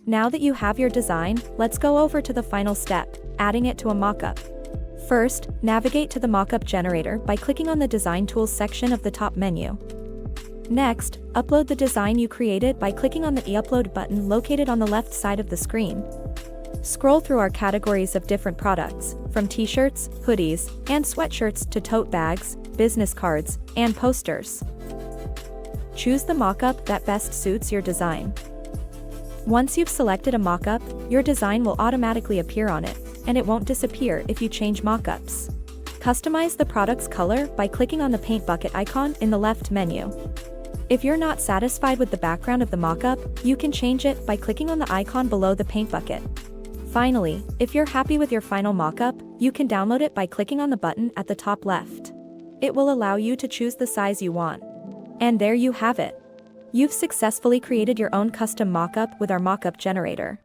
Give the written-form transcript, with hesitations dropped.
Now that you have your design, let's go over to the final step, adding it to a mockup. First, navigate to the Mockup Generator by clicking on the Design Tools section of the top menu. Next, upload the design you created by clicking on the e-upload button located on the left side of the screen. Scroll through our categories of different products, from t-shirts, hoodies, and sweatshirts to tote bags, business cards, and posters. Choose the mockup that best suits your design. Once you've selected a mockup, your design will automatically appear on it, and it won't disappear if you change mockups. Customize the product's color by clicking on the paint bucket icon in the left menu. If you're not satisfied with the background of the mockup, you can change it by clicking on the icon below the paint bucket. Finally, if you're happy with your final mockup, you can download it by clicking on the button at the top left. It will allow you to choose the size you want. And there you have it. You've successfully created your own custom mockup with our mockup generator.